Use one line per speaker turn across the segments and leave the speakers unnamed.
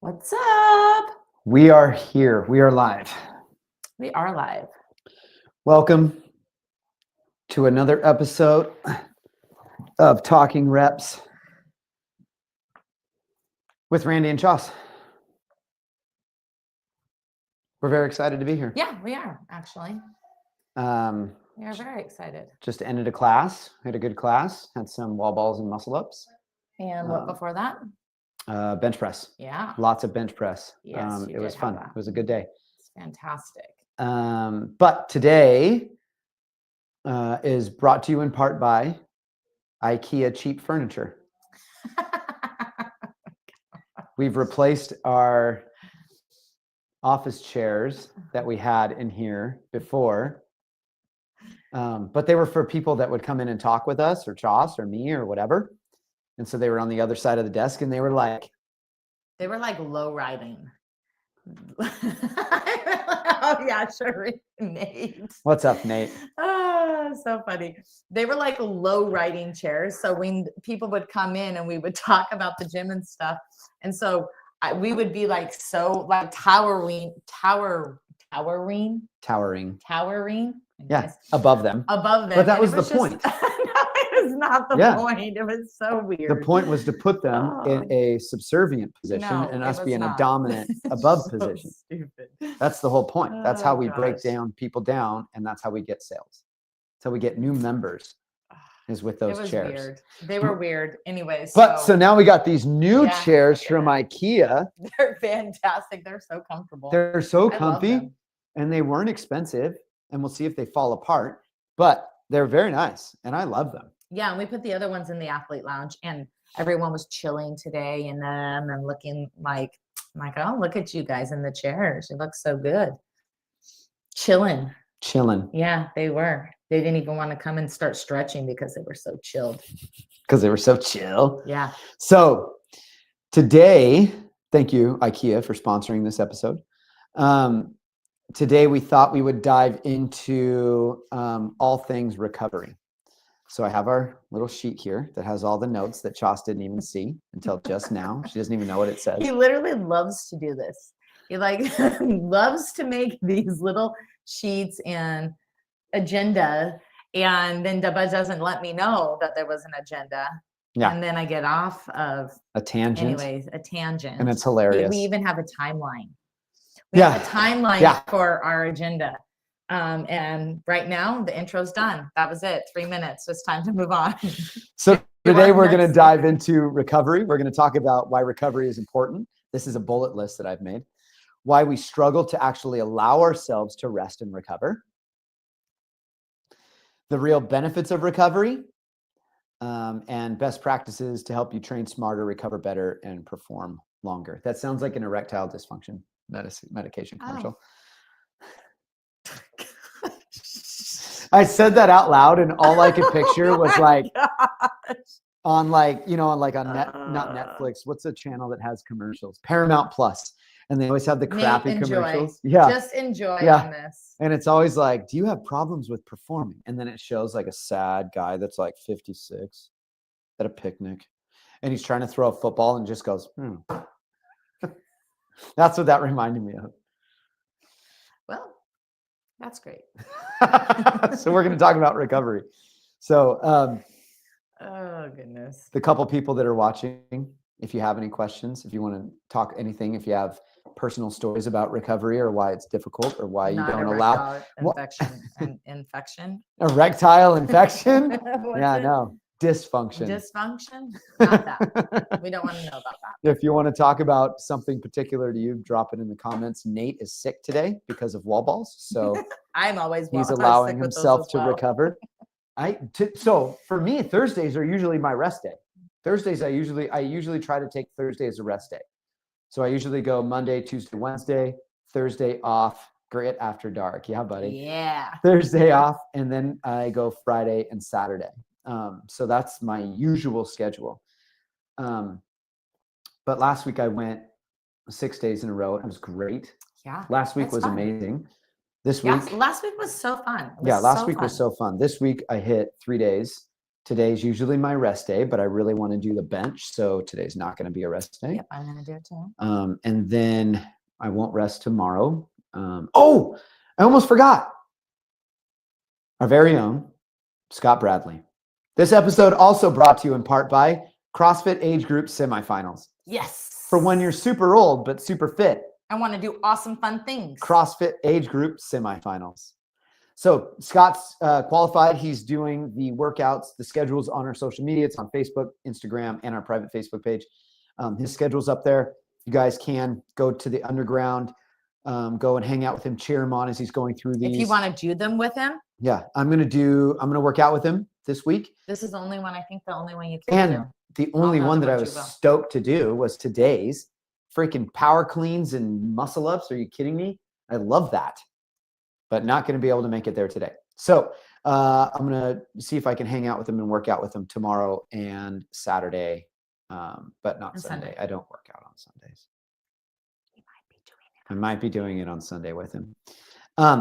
What's up?
We are here. We are live.
We are live.
Welcome to another episode of Talking Reps with Randy and Choss. We're very excited to be here.
Yeah, we are actually. We are very excited.
Just ended a class. Had a good class. Had some wall balls and muscle ups.
And what before that?
Bench press.
Yeah.
Lots of bench press.
Yes,
it was fun. It was a good day.
It's fantastic.
But today is brought to you in part by IKEA cheap furniture. We've replaced our office chairs that we had in here before. But they were for people that would come in and talk with us or Choss or me or whatever. And so they were on the other side of the desk and they were like
low riding. Oh yeah, sure. Nate.
What's up, Nate?
Oh, so funny. They were like low riding chairs. So when people would come in and we would talk about the gym and stuff. And so we would be like, towering.
Yeah, above them. But that was the point.
It was not the point. It was so weird.
The point was to put them in a subservient position and us be in a dominant above position.
Stupid.
That's the whole point. That's how we break down people down, and that's how we get sales. That's how we get new members, is with those chairs.
Weird. They were weird. Anyways.
So now we got these new chairs from IKEA.
They're fantastic. They're so comfortable.
They're so comfy, and they weren't expensive. And we'll see if they fall apart, but they're very nice, and I love them.
Yeah, and we put the other ones in the athlete lounge, and everyone was chilling today in them and looking like, oh, look at you guys in the chairs. You look so good. Chilling. Yeah, they were. They didn't even want to come and start stretching because they were so chilled.
Because they were so chill.
Yeah.
So today, thank you, IKEA, for sponsoring this episode. Today, we thought we would dive into all things recovery. So I have our little sheet here that has all the notes that Choss didn't even see until just now. She doesn't even know what it says.
He literally loves to do this. He loves to make these little sheets and agenda. And then Dubba doesn't let me know that there was an agenda. Yeah. And then I get off of
a tangent.
Anyways, a tangent.
And it's hilarious.
We even have a timeline. We have a timeline for our agenda. And right now the intro's done. That was it. 3 minutes. So it's time to move on.
So today we're going to dive into recovery. We're going to talk about why recovery is important. This is a bullet list that I've made. Why we struggle to actually allow ourselves to rest and recover. The real benefits of recovery. And best practices to help you train smarter, recover better, and perform longer. That sounds like an erectile dysfunction medication commercial. I said that out loud, and all I could picture was on not Netflix. What's the channel that has commercials? Paramount Plus, and they always have the crappy commercials. Yeah,
just enjoy on this.
And it's always like, do you have problems with performing? And then it shows like a sad guy that's like 56 at a picnic, and he's trying to throw a football and just goes, That's what that reminded me of.
Well, that's great.
So we're going to talk about recovery. So,
oh goodness.
The couple people that are watching, if you have any questions, if you want to talk anything, if you have personal stories about recovery or why it's difficult or why you don't allow
infection.
Erectile infection? Yeah, no. Dysfunction.
Not that. We don't want to know about that.
If you want to talk about something particular to you, drop it in the comments. Nate is sick today because of wall balls. So
I'm always
he's allowing himself to recover. So for me, Thursdays are usually my rest day. Thursdays, I usually try to take Thursday as a rest day. So I usually go Monday, Tuesday, Wednesday, Thursday off, grit after dark. Yeah, buddy.
Yeah.
Thursday off, and then I go Friday and Saturday. So that's my usual schedule. But last week I went 6 days in a row. It was great.
Yeah.
Last week
that's
was
fun.
amazing. This
Yes,
week,
last week was so fun.
last week was so fun. This week I hit 3 days. Today's usually my rest day, but I really want to do the bench. So today's not going to be a rest day.
Yep, I'm going to do it too.
And then I won't rest tomorrow. Oh, I almost forgot. Our very own Scott Bradley. This episode also brought to you in part by CrossFit Age Group Semifinals.
Yes.
For when you're super old but super fit.
I want to do awesome, fun things.
CrossFit Age Group Semifinals. So Scott's qualified. He's doing the workouts. The schedule's on our social media. It's on Facebook, Instagram, and our private Facebook page. His schedule's up there. You guys can go to the underground, go and hang out with him, cheer him on as he's going through these.
If you want to do them with him.
Yeah, I'm going to work out with him this week.
This is the only one, I think the only one you can do.
And the only one that I was stoked to do was today's freaking power cleans and muscle ups. Are you kidding me? I love that, but not going to be able to make it there today. So I'm going to see if I can hang out with him and work out with him tomorrow and Saturday, but not Sunday. I don't work out on Sundays. I might be doing it on Sunday with him.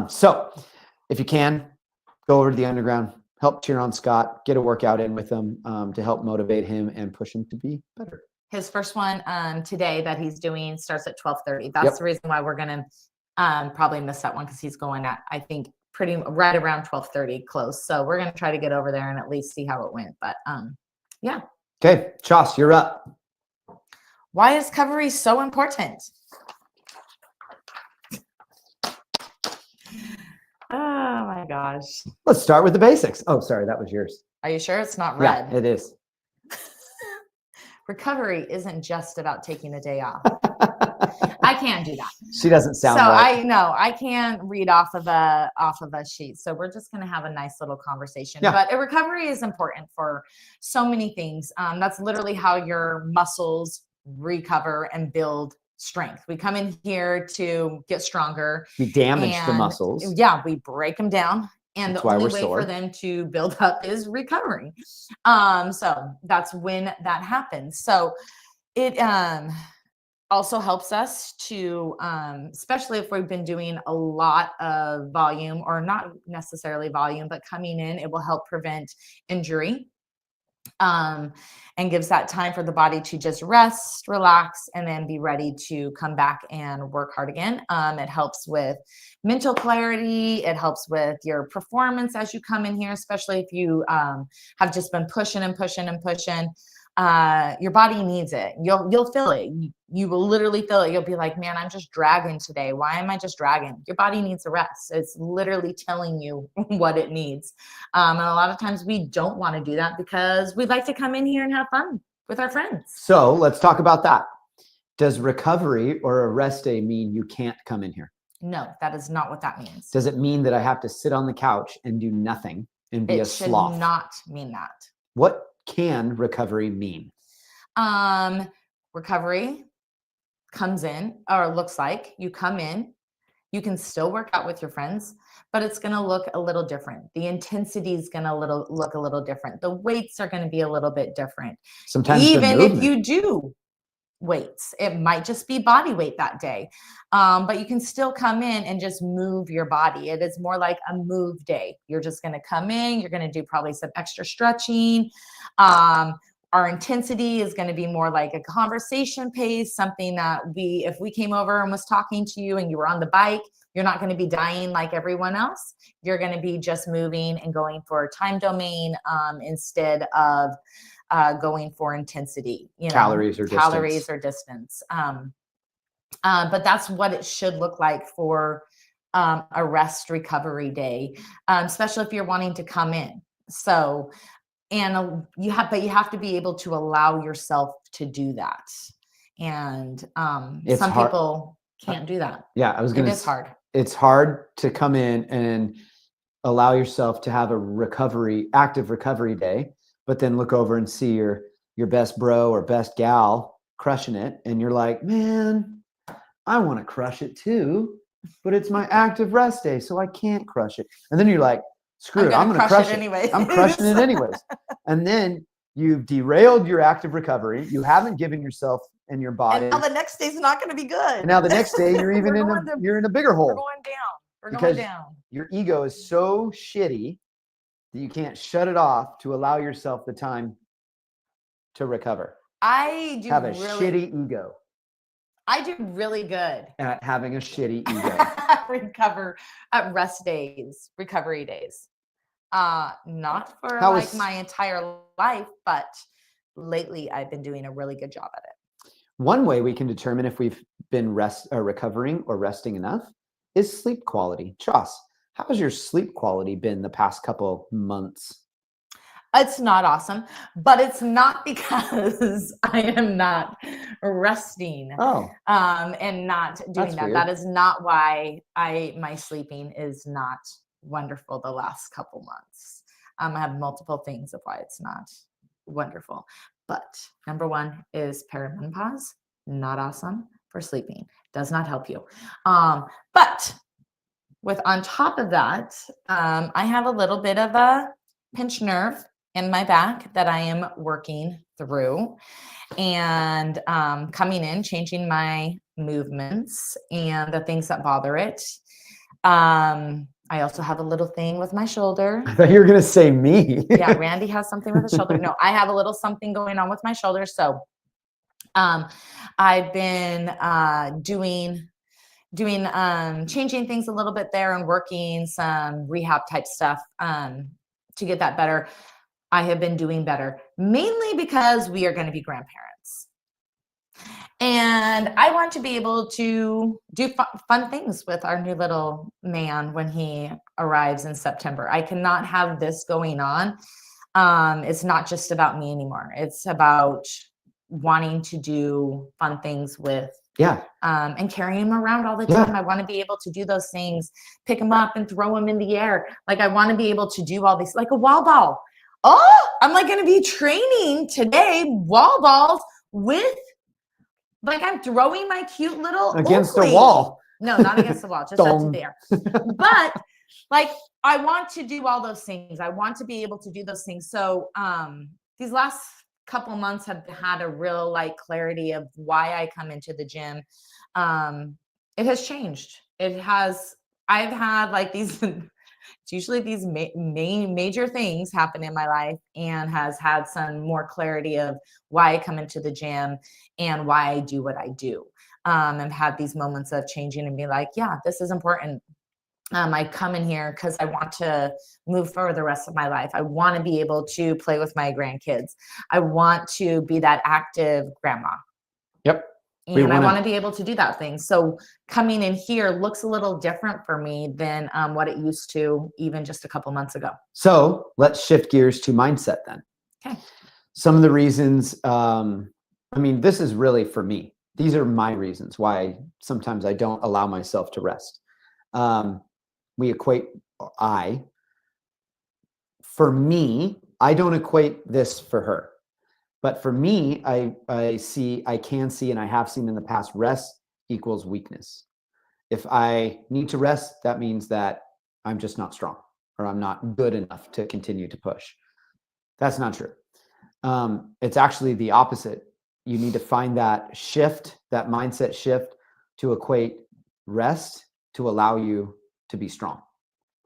So if you can, go over to the underground, help cheer on Scott, get a workout in with him to help motivate him and push him to be better.
His first one today that he's doing starts at 12:30. That's the reason why we're going to probably miss that one, because he's going at, I think, pretty right around 12:30 close. So we're going to try to get over there and at least see how it went. But yeah.
Okay, Chas, you're up.
Why is recovery so important? Oh my gosh.
Let's start with the basics. Oh, sorry, that was yours.
Are you sure it's not red?
Yeah, it is.
Recovery isn't just about taking a day off. I can't do that.
She doesn't sound
so
right.
I know I can't read off of a sheet. So we're just going to have a nice little conversation.
Yeah.
But a recovery is important for so many things. That's literally how your muscles recover and build strength. We come in here to get stronger.
We damage the muscles.
Yeah, we break them down. And
that's
the only way for them to build up is recovery. So that's when that happens. So it also helps us to, especially if we've been doing a lot of volume, or not necessarily volume, but coming in, it will help prevent injury. And gives that time for the body to just rest, relax, and then be ready to come back and work hard again. It helps with mental clarity. It helps with your performance as you come in here, especially if you have just been pushing and pushing and pushing. Your body needs it. You'll feel it. You will literally feel it. You'll be like, man, I'm just dragging today. Why am I just dragging? Your body needs a rest. It's literally telling you what it needs. And a lot of times we don't want to do that because we'd like to come in here and have fun with our friends.
So let's talk about that. Does recovery or a rest day mean you can't come in here?
No, that is not what that means.
Does it mean that I have to sit on the couch and do nothing and be a sloth?
It should not mean that.
What can recovery mean?
Recovery comes in, or looks like you come in, you can still work out with your friends, but it's going to look a little different. The intensity is going to look a little different. The weights are going to be a little bit different.
Sometimes
even if you do weights, it might just be body weight that day, but you can still come in and just move your body. It is more like a move day. You're just going to come in, you're going to do probably some extra stretching. Our intensity is going to be more like a conversation pace, something that if we came over and was talking to you and you were on the bike, you're not going to be dying like everyone else. You're going to be just moving and going for a time domain instead of going for intensity,
calories or
distance. But that's what it should look like for a rest recovery day, especially if you're wanting to come in. So, and you have to be able to allow yourself to do that. And some people can't do that.
Yeah, it is hard. It's hard to come in and allow yourself to have a active recovery day, but then look over and see your your best bro or best gal crushing it, and you're like, man, I want to crush it too, but it's my active rest day, so I can't crush it. And then you're like, screw it, I'm going to crush it
anyway.
I'm crushing it anyways. And then you've derailed your active recovery. You haven't given yourself and your body.
And now the next day's not going to be good.
And now the next day you're even you're in a bigger hole.
We're going down. We're
Because
going down.
your ego is so shitty that you can't shut it off to allow yourself the time to recover.
I do
have a shitty ego.
I do really good
at having a shitty ego.
recovery days. Not for my entire life, but lately I've been doing a really good job at it.
One way we can determine if we've been recovering or resting enough is sleep quality. Chas, how has your sleep quality been the past couple months?
It's not awesome, but it's not because I am not resting. And not doing that. Weird. That is not why my sleeping is not wonderful the last couple months. I have multiple things of why it's not wonderful. But number one is perimenopause. Not awesome for sleeping. Does not help you. But on top of that, I have a little bit of a pinched nerve in my back that I am working through, and coming in, changing my movements and the things that bother it. I also have a little thing with my shoulder.
I thought you were going to say me.
Yeah, Randy has something with his shoulder. No, I have a little something going on with my shoulder. So I've been changing things a little bit there and working some rehab type stuff to get that better. I have been doing better, mainly because we are going to be grandparents. And I want to be able to do fun things with our new little man when he arrives in September. I cannot have this going on. It's not just about me anymore. It's about wanting to do fun things with and carry him around all the time. I want to be able to do those things, pick him up and throw him in the air. Like I want to be able to do all these, like a wall ball. Oh, I'm like going to be training today wall balls with, like I'm throwing my cute little
against the wall.
No, not against the wall, just up to there. But like I want to do all those things. I want to be able to do those things. So these last couple months have had a real like clarity of why I come into the gym. It has changed. I've had like these it's usually these major things happen in my life, and has had some more clarity of why I come into the gym and why I do what I do. And had these moments of changing and be like, yeah, this is important. I come in here because I want to move forward the rest of my life. I want to be able to play with my grandkids. I want to be that active grandma.
Yep.
And I want to be able to do that thing. So coming in here looks a little different for me than what it used to even just a couple months ago.
So let's shift gears to mindset then. Okay. Some of the reasons, this is really for me. These are my reasons why sometimes I don't allow myself to rest. For me, I don't equate this for her. But for me, I can see, and I have seen in the past, rest equals weakness. If I need to rest, that means that I'm just not strong, or I'm not good enough to continue to push. That's not true. It's actually the opposite. You need to find that shift, that mindset shift, to equate rest to allow you to be strong,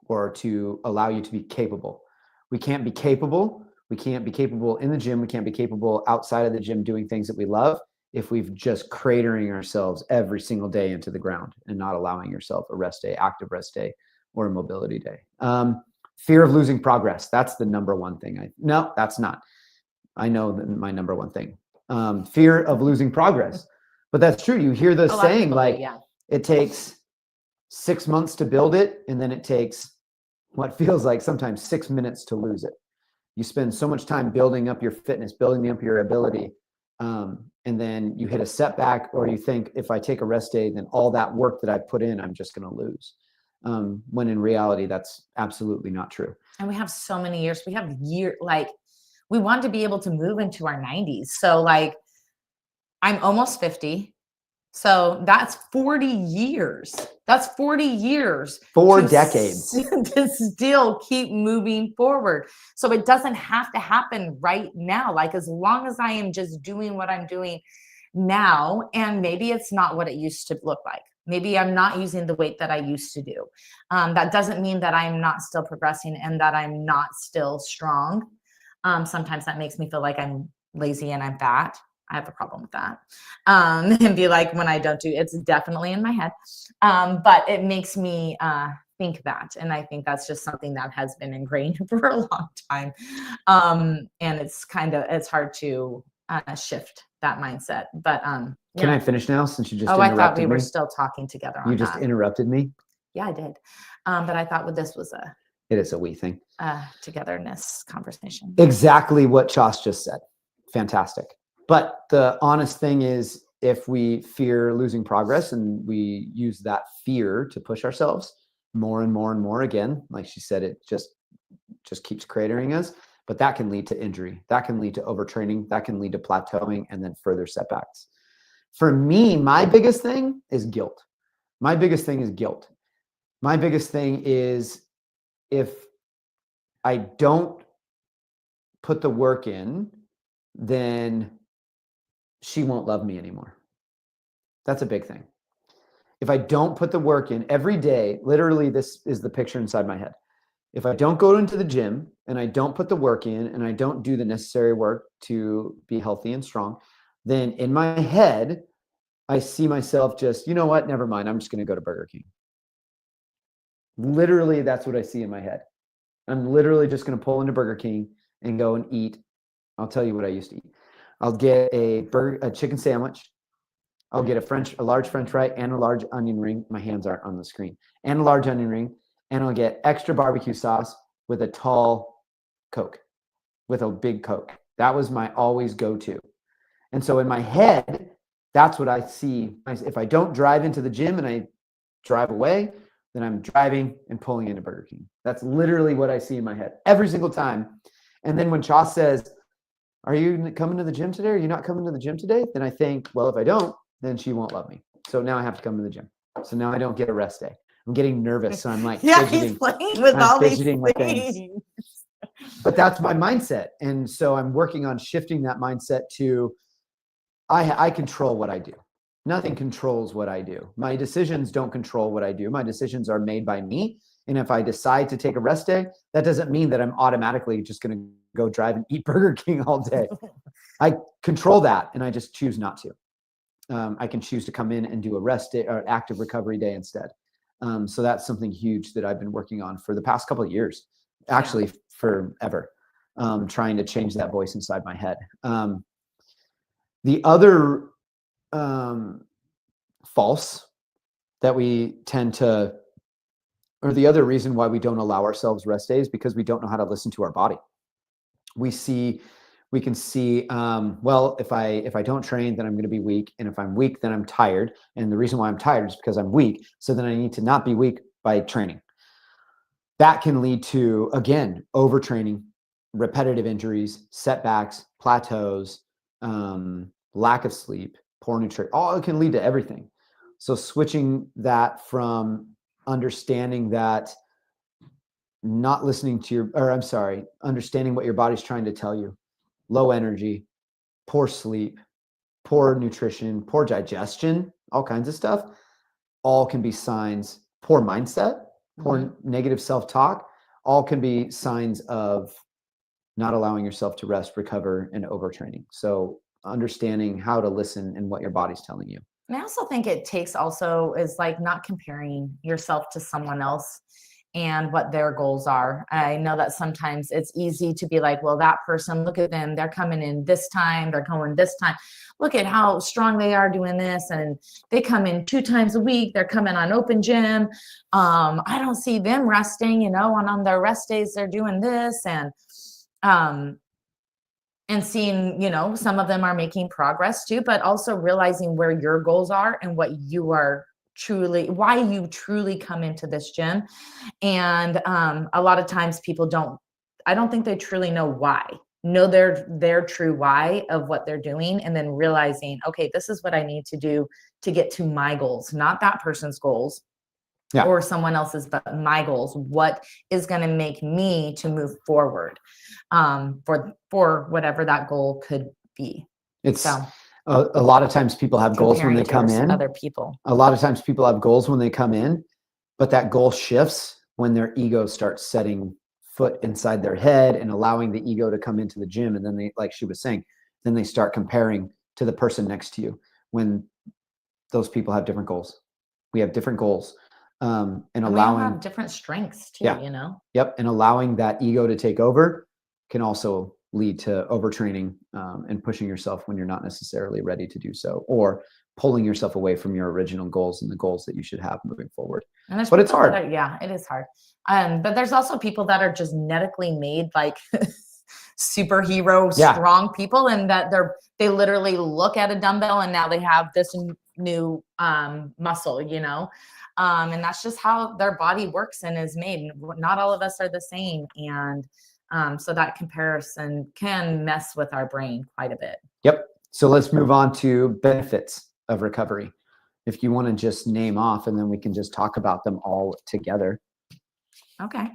or to allow you to be capable. We can't be capable. We can't be capable in the gym. We can't be capable outside of the gym doing things that we love if we've just cratering ourselves every single day into the ground and not allowing yourself a rest day, active rest day, or a mobility day. Fear of losing progress. That's the number one thing. No, that's not. I know that my number one thing. Fear of losing progress. But that's true. You hear the saying like, it takes 6 months to build it, and then it takes what feels like sometimes 6 minutes to lose it. You spend so much time building up your fitness, building up your ability, and then you hit a setback, or you think, if I take a rest day, then all that work that I put in, I'm just going to lose. When in reality, that's absolutely not true.
And we have so many years. We we want to be able to move into our 90s. So like, I'm almost 50. So that's 40 years. That's 40 years.
4 decades.
To still keep moving forward. So it doesn't have to happen right now. Like, as long as I am just doing what I'm doing now, and maybe it's not what it used to look like. Maybe I'm not using the weight that I used to do. That doesn't mean that I'm not still progressing and that I'm not still strong. Sometimes that makes me feel like I'm lazy and I'm fat. I have a problem with that. And be like, when I don't do, it's definitely in my head. But it makes me think that. And I think that's just something that has been ingrained for a long time. And it's hard to shift that mindset. But
Can I finish now, since you just
I
interrupted
thought we
me?
were still talking together on
You just
that.
interrupted me?
Yeah, I did. But I thought this was
It is a we thing.
Togetherness conversation.
Exactly what Chas just said. Fantastic. But the honest thing is, if we fear losing progress and we use that fear to push ourselves more and more and more, again, like she said, it just keeps cratering us. But that can lead to injury. That can lead to overtraining. That can lead to plateauing and then further setbacks. For me, my biggest thing is guilt. My biggest thing is guilt. My biggest thing is, if I don't put the work in, then she won't love me anymore. That's a big thing. If I don't put the work in every day, literally, this is the picture inside my head. If I don't go into the gym and I don't put the work in and I don't do the necessary work to be healthy and strong, then in my head, I see myself just, you know what, never mind, I'm just going to go to Burger King. Literally, that's what I see in my head. I'm literally just going to pull into Burger King and go and eat. I'll tell you what I used to eat. I'll get a chicken sandwich. I'll get a large French fry and a large onion ring. My hands aren't on the screen. And a large onion ring. And I'll get extra barbecue sauce with a tall Coke, with a big Coke. That was my always go-to. And so in my head, that's what I see. If I don't drive into the gym and I drive away, then I'm driving and pulling into Burger King. That's literally what I see in my head every single time. And then when Chas says, are you coming to the gym today? Are you not coming to the gym today? Then I think, well, if I don't, then she won't love me. So now I have to come to the gym. So now I don't get a rest day. I'm getting nervous. So I'm like,
he's playing with all these things.
But that's my mindset. And so I'm working on shifting that mindset to, I control what I do. Nothing controls what I do. My decisions don't control what I do. My decisions are made by me. And if I decide to take a rest day, that doesn't mean that I'm automatically just going to go drive and eat Burger King all day. I control that, and I just choose not to. I can choose to come in and do a rest day or active recovery day instead. So that's something huge that I've been working on for the past couple of years, actually forever, trying to change that voice inside my head. The other false that we tend to, or the other reason why we don't allow ourselves rest days, because we don't know how to listen to our body. We can see, well, if I don't train, then I'm going to be weak. And if I'm weak, then I'm tired. And the reason why I'm tired is because I'm weak. So then I need to not be weak by training. That can lead to, again, overtraining, repetitive injuries, setbacks, plateaus, lack of sleep, poor nutrition. All it can lead to everything. So switching that from understanding that not listening to understanding what your body's trying to tell you. Low energy, poor sleep, poor nutrition, poor digestion, all kinds of stuff, all can be signs. Poor mindset, poor negative self-talk, all can be signs of not allowing yourself to rest, recover, and overtraining. So understanding how to listen and what your body's telling you.
And I also think it takes is like not comparing yourself to someone else and what their goals are. I know that sometimes it's easy to be like, well, that person, look at them. They're coming in this time. They're going this time. Look at how strong they are doing this. And they come in 2 times a week. They're coming on open gym. I don't see them resting, and on their rest days, they're doing this. And seeing, some of them are making progress too, but also realizing where your goals are and what you are why you truly come into this gym. And a lot of times people I don't think they truly know why know their true why of what they're doing, and then realizing, okay, this is what I need to do to get to my goals, not that person's goals or someone else's, but my goals. What is going to make me to move forward for whatever that goal could be.
It's a lot of times people have goals when they come in.
Other people.
A lot of times people have goals when they come in, but that goal shifts when their ego starts setting foot inside their head and allowing the ego to come into the gym. And then they, like she was saying, then they start comparing to the person next to you when those people have different goals. We have different goals. And allowing,
we all have different strengths too, you know?
Yep. And allowing that ego to take over can also lead to overtraining and pushing yourself when you're not necessarily ready to do so, or pulling yourself away from your original goals and the goals that you should have moving forward.
But it's hard. It is hard. But there's also people that are just genetically made like superhero strong people, and that they literally look at a dumbbell and now they have this new muscle, you know? And that's just how their body works and is made. Not all of us are the same. And so that comparison can mess with our brain quite a bit.
Yep. So let's move on to benefits of recovery. If you want to just name off, and then we can just talk about them all together.
Okay.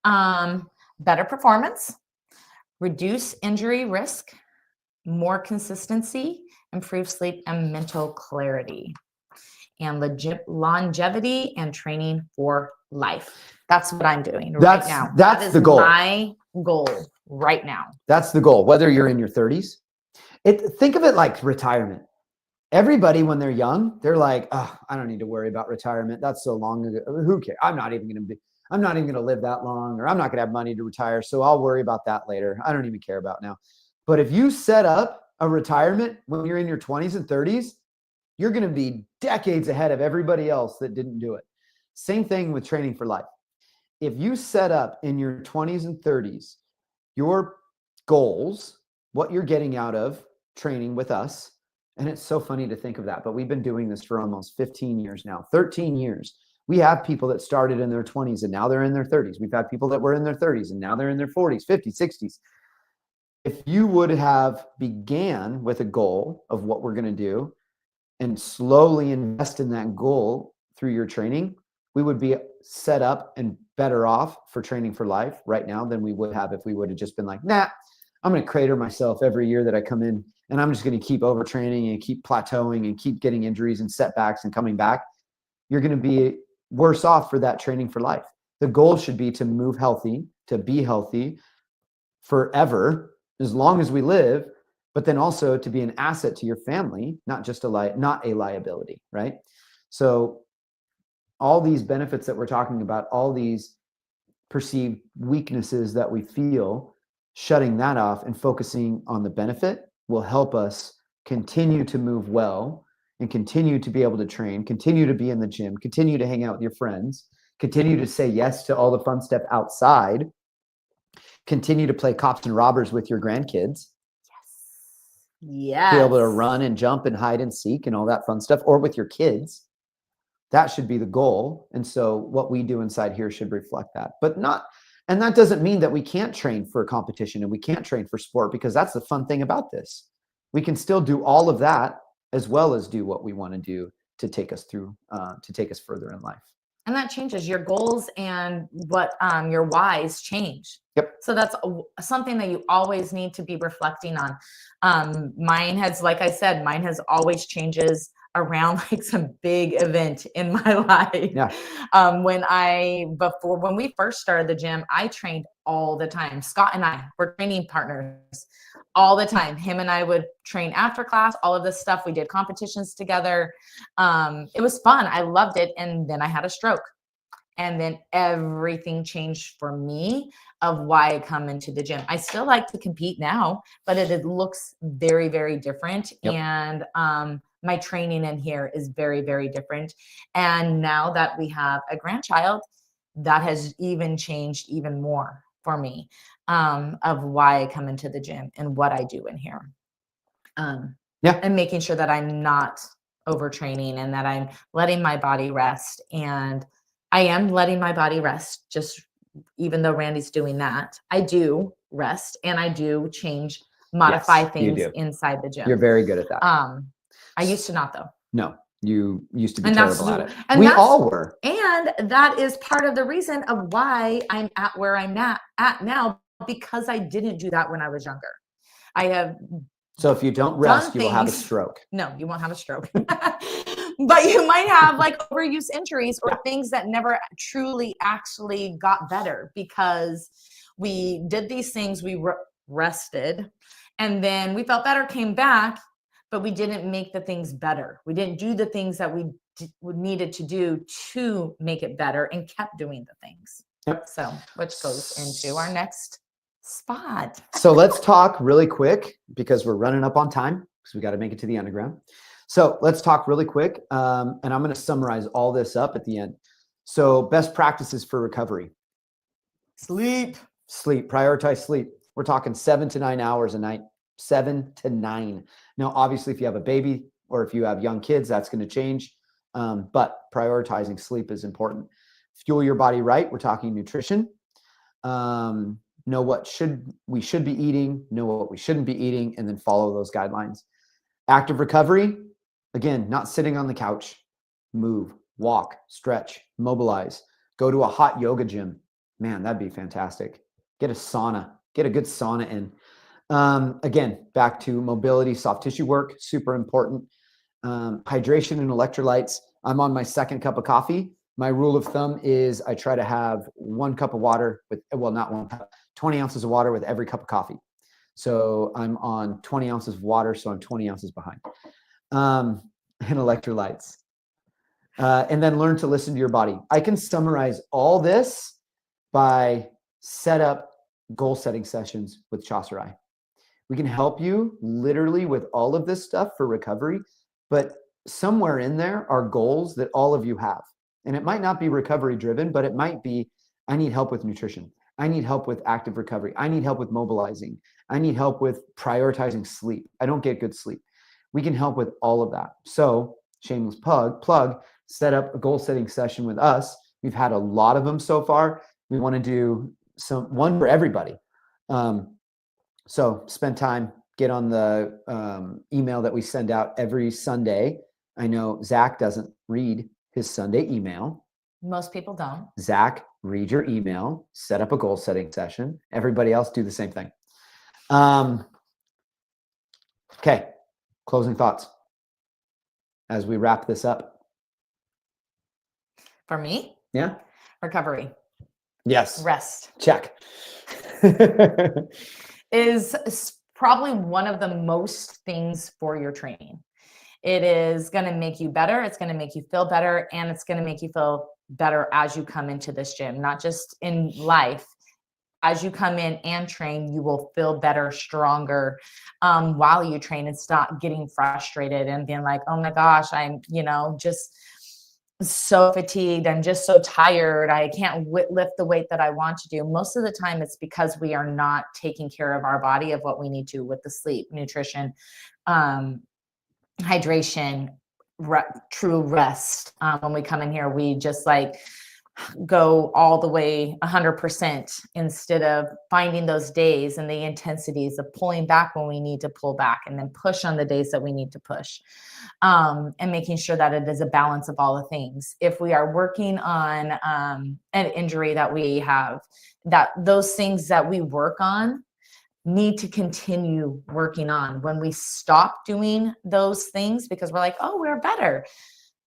Better performance, reduce injury risk, more consistency, improve sleep and mental clarity, and longevity and training for life. That's what I'm doing right now.
That's the goal.
My goal right now.
That's the goal. Whether you're in your 30s, think of it like retirement. Everybody, when they're young, they're like, oh, I don't need to worry about retirement. That's so long ago. Who cares? I'm not even going to live that long, or I'm not going to have money to retire. So I'll worry about that later. I don't even care about now. But if you set up a retirement when you're in your 20s and 30s, you're going to be decades ahead of everybody else that didn't do it. Same thing with training for life. If you set up in your 20s and 30s, your goals, what you're getting out of training with us, and it's so funny to think of that, but we've been doing this for almost 15 years now, 13 years. We have people that started in their 20s and now they're in their 30s. We've had people that were in their 30s and now they're in their 40s, 50s, 60s. If you would have began with a goal of what we're going to do and slowly invest in that goal through your training, we would be set up and better off for training for life right now than we would have if we would have just been like, nah, I'm going to crater myself every year that I come in, and I'm just going to keep overtraining and keep plateauing and keep getting injuries and setbacks and coming back. You're going to be worse off for that training for life. The goal should be to move healthy, to be healthy forever, as long as we live, but then also to be an asset to your family, not just not a liability, right? So all these benefits that we're talking about, all these perceived weaknesses that we feel, shutting that off and focusing on the benefit will help us continue to move well and continue to be able to train, continue to be in the gym, continue to hang out with your friends, continue to say yes to all the fun stuff outside, continue to play cops and robbers with your grandkids.
Yes.
Be able to run and jump and hide and seek and all that fun stuff, or with your kids. That should be the goal. And so what we do inside here should reflect that, and that doesn't mean that we can't train for competition and we can't train for sport, because that's the fun thing about this. We can still do all of that as well as do what we want to do to take us through, to take us further in life.
And that changes your goals, and what your whys change.
Yep.
So that's something that you always need to be reflecting on. Mine has, like I said, always changes around like some big event in my life.
Yeah.
When we first started the gym, I trained all the time. Scott and I were training partners all the time. Him and I would train after class, all of this stuff. We did competitions together. It was fun. I loved it. And then I had a stroke. And then everything changed for me of why I come into the gym. I still like to compete now, but it looks very, very different.
Yep.
And my training in here is very, very different. And now that we have a grandchild, that has even changed even more for me, of why I come into the gym and what I do in here. And making sure that I'm not overtraining and that I'm letting my body rest. And I am letting my body rest just even though Randy's doing that, I do rest and I do modify
Yes, you
things
do.
inside the gym.
You're very good at that.
I used to not though.
No, you used to be
And that's
terrible at it.
and
We
that's-
all were.
And that is part of the reason of why I'm at where I'm at now, because I didn't do that when I was younger. I have
So if you don't rest,
done
you will have a
things-
stroke.
No, you won't have a stroke. But you might have like overuse injuries or things that never truly actually got better because we did these things, we rested, and then we felt better, came back, but we didn't make the things better. We didn't do the things that we needed to do to make it better and kept doing the things.
Yep.
So, which goes into our next spot.
So let's talk really quick because we're running up on time because we got to make it to the underground. So let's talk really quick. And I'm going to summarize all this up at the end. So best practices for recovery.
Sleep.
Sleep, prioritize sleep. We're talking 7 to 9 hours a night, 7 to 9. Now, obviously, if you have a baby or if you have young kids, that's going to change. But prioritizing sleep is important. Fuel your body right. We're talking nutrition. Know what we should be eating, know what we shouldn't be eating, and then follow those guidelines. Active recovery, again, not sitting on the couch. Move, walk, stretch, mobilize. Go to a hot yoga gym. Man, that'd be fantastic. Get a sauna, get a good sauna in. Again, back to mobility, soft tissue work, super important. Hydration and electrolytes. I'm on my second cup of coffee. My rule of thumb is I try to have 1 cup of water with, well, not 1 cup, 20 ounces of water with every cup of coffee. So I'm on 20 ounces of water, so I'm 20 ounces behind. And electrolytes. And then learn to listen to your body. I can summarize all this by set up goal setting sessions with Chaucerai. We can help you literally with all of this stuff for recovery, but somewhere in there are goals that all of you have. And it might not be recovery driven, but it might be, I need help with nutrition. I need help with active recovery. I need help with mobilizing. I need help with prioritizing sleep. I don't get good sleep. We can help with all of that. So shameless plug, set up a goal setting session with us. We've had a lot of them so far. We want to do one for everybody. So spend time, get on the email that we send out every Sunday. I know Zach doesn't read his Sunday email.
Most people don't.
Zach, read your email, set up a goal setting session. Everybody else do the same thing. Okay, closing thoughts as we wrap this up.
For me?
Yeah.
Recovery.
Yes.
Rest.
Check.
Is probably one of the most things for your training. It is going to make you better. It's going to make you feel better. And it's going to make you feel better as you come into this gym, not just in life. As you come in and train, you will feel better, stronger while you train, and stop getting frustrated and being like, oh my gosh, I'm, just so fatigued. I'm just so tired. I can't lift the weight that I want to do. Most of the time it's because we are not taking care of our body of what we need to with the sleep, nutrition, hydration, true rest. When we come in here, we just go all the way 100% instead of finding those days and the intensities of pulling back when we need to pull back, and then push on the days that we need to push, and making sure that it is a balance of all the things. If we are working on an injury that we have, that those things that we work on need to continue working on. When we stop doing those things because we're like, oh, we're better.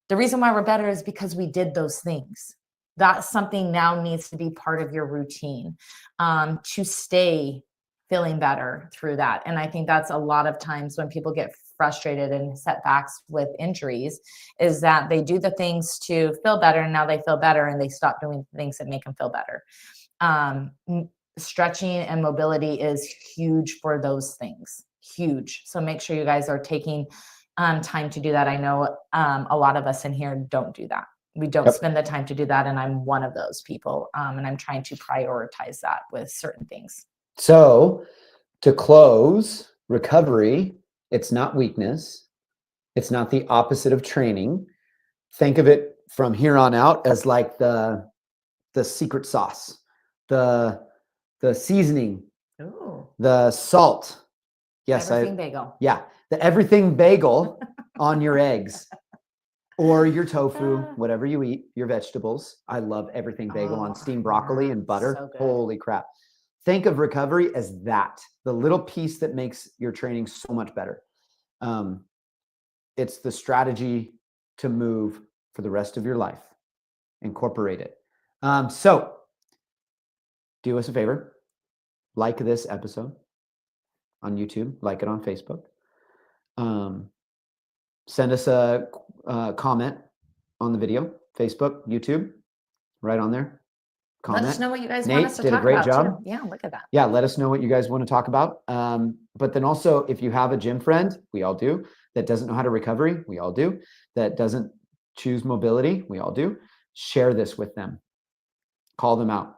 The reason why we're better is because we did those things. That's something now needs to be part of your routine to stay feeling better through that. And I think that's a lot of times when people get frustrated and setbacks with injuries, is that they do the things to feel better, and now they feel better and they stop doing things that make them feel better. Stretching and mobility is huge for those things, huge. So make sure you guys are taking time to do that. I know a lot of us in here don't do that. We don't spend the time to do that. And I'm one of those people. And I'm trying to prioritize that with certain things.
So to close, recovery, it's not weakness. It's not the opposite of training. Think of it from here on out as like the secret sauce. the seasoning,
Ooh.
the salt. Yes,
Everything bagel.
yeah, the everything bagel on your eggs or your tofu, whatever you eat, your vegetables. I love everything bagel on steamed broccoli and butter.
So good.
Holy crap. Think of recovery as that, the little piece that makes your training so much better. It's the strategy to move for the rest of your life. Incorporate it. So do us a favor, like this episode on YouTube, like it on Facebook. Send us a comment on the video, Facebook, YouTube, right on there. Comment.
Let us know what you guys
Nate
want us to
did
talk
a great
about
job.
too. Yeah, look at that.
Yeah, let us know what you guys want to talk about. But then also, if you have a gym friend, we all do, that doesn't know how to recovery, we all do, that doesn't choose mobility, we all do, share this with them. Call them out.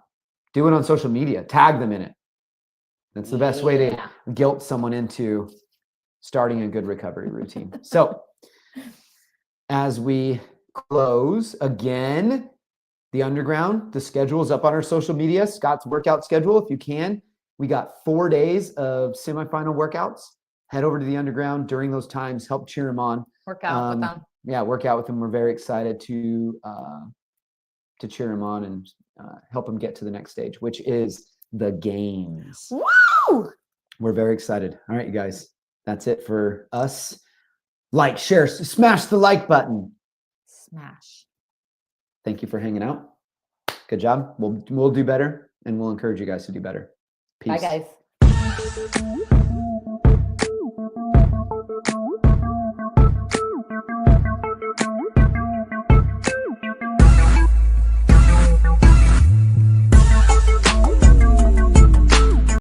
Do it on social media. Tag them in it. That's the best way to guilt someone into starting a good recovery routine. So as we close again, the underground, the schedule is up on our social media. Scott's workout schedule, if you can. We got 4 days of semifinal workouts. Head over to the underground during those times. Help cheer them on.
Work out with them.
Yeah, work out with them. We're very excited to cheer them on and help them get to the next stage, which is the games.
Woo!
We're very excited. All right, you guys. That's it for us. Like, share, smash the like button.
Smash.
Thank you for hanging out. Good job. We'll do better, and we'll encourage you guys to do better. Peace.
Bye, guys.